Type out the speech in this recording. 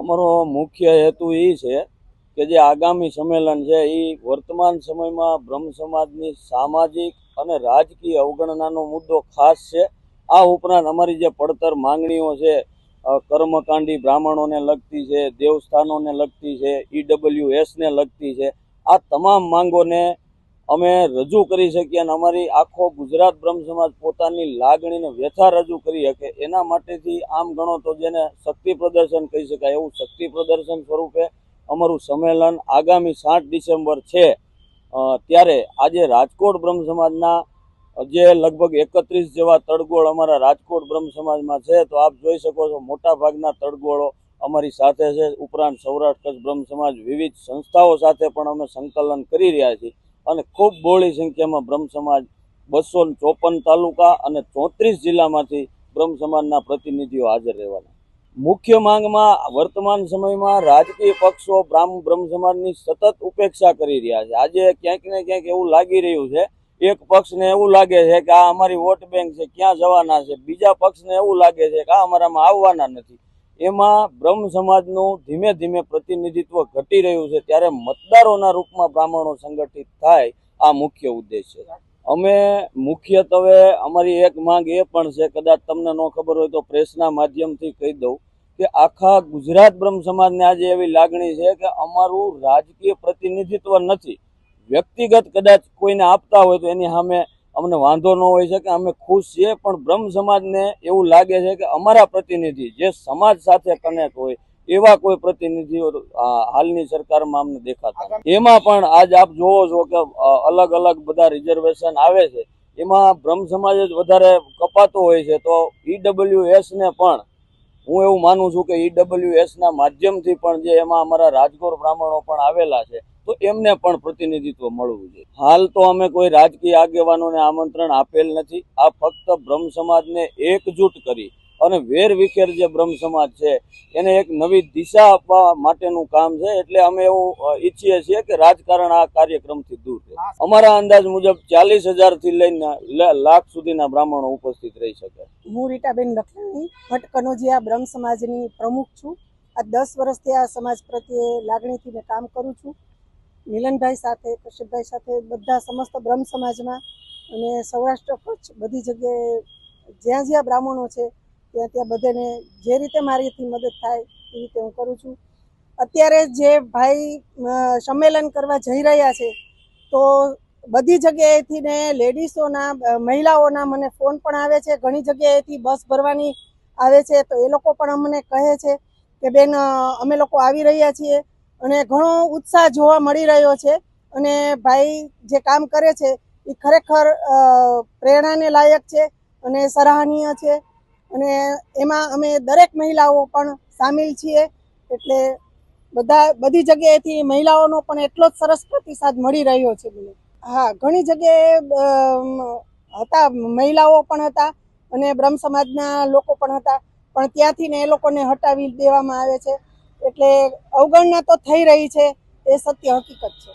અમારો મુખ્ય હેતુ એ છે કે જે આગામી સંમેલન છે એ વર્તમાન સમયમાં બ્રહ્મ સમાજની સામાજિક અને રાજકીય અવગણનાનો મુદ્દો ખાસ છે। આ ઉપરાંત અમારી જે પડતર માંગણીઓ છે, કર્મકાંડી બ્રાહ્મણોને લગતી છે, દેવસ્થાનોને લગતી છે, EWSને લગતી છે, આ તમામ માંગોને અમે રજૂ કરી શકીએ અને અમારી આખો ગુજરાત બ્રહ્મ સમાજ પોતાની લાગણીને વ્યથા રજૂ કરી શકે એના માટેથી આમ ગણો તો જેને શક્તિ પ્રદર્શન કહી શકાય એવું શક્તિ પ્રદર્શન સ્વરૂપે અમારું સંમેલન આગામી 7 ડિસેમ્બર છે। ત્યારે આજે રાજકોટ બ્રહ્મ સમાજના જે લગભગ 31 જેવા તળગોળ અમારા રાજકોટ બ્રહ્મ સમાજમાં છે, તો આપ જોઈ શકો છો મોટા ભાગના તળગોળો અમારી સાથે છે। ઉપરાંત સૌરાષ્ટ્ર કચ્છ બ્રહ્મ સમાજ વિવિધ સંસ્થાઓ સાથે પણ અમે સંકલન કરી રહ્યા છીએ અને ખૂબ બહોળી સંખ્યામાં બ્રહ્મ સમાજ 254 તાલુકા અને 34 જિલ્લામાંથી બ્રહ્મ સમાજના પ્રતિનિધિઓ હાજર રહેવાના। મુખ્ય માંગમાં વર્તમાન સમયમાં રાજકીય પક્ષો બ્રહ્મ સમાજની સતત ઉપેક્ષા કરી રહ્યા છે। આજે ક્યાંક ને ક્યાંક એવું લાગી રહ્યું છે, એક પક્ષને એવું લાગે છે કે આ અમારી વોટ બેંક છે, ક્યાં જવાના છે, બીજા પક્ષને એવું લાગે છે કે આ અમારામાં આવવાના નથી। એમાં બ્રહ્મ સમાજનું ધીમે ધીમે પ્રતિનિધિત્વ ઘટી રહ્યું છે, ત્યારે મતદારોના રૂપમાં બ્રાહ્મણો સંગઠિત થાય આ મુખ્ય ઉદ્દેશ્ય છે। અમે મુખ્યત્વે અમારી એક માંગ એ પણ છે, કદાચ તમને ન ખબર હોય તો પ્રેસના માધ્યમથી કહી દઉં કે આખા ગુજરાત બ્રહ્મ સમાજને આજે એવી લાગણી છે કે અમારું રાજકીય પ્રતિનિધિત્વ નથી। વ્યક્તિગત કદાચ કોઈને આપતા હોય તો એની સામે અમને વાંધો ન હોય શકે, અમે ખુશ છીએ, પણ બ્રહ્મ સમાજને એવું લાગે છે કે અમારા પ્રતિનિધિ જે સમાજ સાથે કનેક્ટ હોય એવા કોઈ પ્રતિનિધિઓ હાલની સરકારમાં અમને દેખાતા। એમાં પણ આજ આપ જોવો છો કે અલગ અલગ બધા રિઝર્વેશન આવે છે, એમાં બ્રહ્મ સમાજ જ વધારે કપાતો હોય છે, તો EWSને પણ હું એવું માનું છું કે EWSના માધ્યમથી પણ જે એમાં અમારા રાજકોટ બ્રાહ્મણો પણ આવેલા છે તો એમને પણ પ્રતિનિધિત્વ મળવું જોઈએ। હાલ તો અમે કોઈ રાજકીય આગેવાનોને આમંત્રણ આપેલ નથી। આ ફક્ત બ્રહ્મ સમાજને એકજૂટ કરી અને વેરવિખેર જે બ્રહ્મ સમાજ છે એને એક નવી દિશા આપવા માટેનું કામ છે। એટલે અમે એવું ઈચ્છીએ છીએ કે રાજકારણ આ કાર્યક્રમથી દૂર રહે। અમારા અંદાજ મુજબ 40,000 થી લઈને લાખ સુધીના બ્રાહ્મણો ઉપસ્થિત રહી શકે। હું રીટાબેન લખણી ભટ્ટ કનોજિયા બ્રહ્મ સમાજની પ્રમુખ છું। આ 10 વર્ષથી આ સમાજ પ્રત્યે લાગણીથી મેં કામ કરું છું। મિલનભાઈ સાથે, કશ્યપભાઈ સાથે, બધા સમસ્ત બ્રહ્મ સમાજમાં અને સૌરાષ્ટ્ર કચ્છ બધી જગ્યાએ જ્યાં જ્યાં બ્રાહ્મણો છે ત્યાં ત્યાં બધાને જે રીતે મારીથી મદદ થાય એ રીતે હું કરું છું। અત્યારે જે ભાઈ સંમેલન કરવા જઈ રહ્યા છે તો બધી જગ્યાએથી ને લેડીઝોના, મહિલાઓના મને ફોન પણ આવે છે, ઘણી જગ્યાએથી બસ ભરવાની આવે છે, તો એ લોકો પણ અમને કહે છે કે બેન અમે લોકો આવી રહ્યા છીએ અને ઘણો ઉત્સાહ જોવા મળી રહ્યો છે। અને ભાઈ જે કામ કરે છે એ ખરેખર પ્રેરણાને લાયક છે અને સરાહનીય છે અને એમાં અમે દરેક મહિલાઓ પણ સામેલ છીએ। એટલે બધી જગ્યાએથી મહિલાઓનો પણ એટલો જ સરસ પ્રતિસાદ મળી રહ્યો છે મને। હા, ઘણી જગ્યાએ હતા, મહિલાઓ પણ હતા અને બ્રહ્મ સમાજના લોકો પણ હતા, પણ ત્યાંથી ને એ લોકોને હટાવી દેવામાં આવે છે। એટલે અવગણના તો થઈ રહી છે, એ સત્ય હકીકત છે।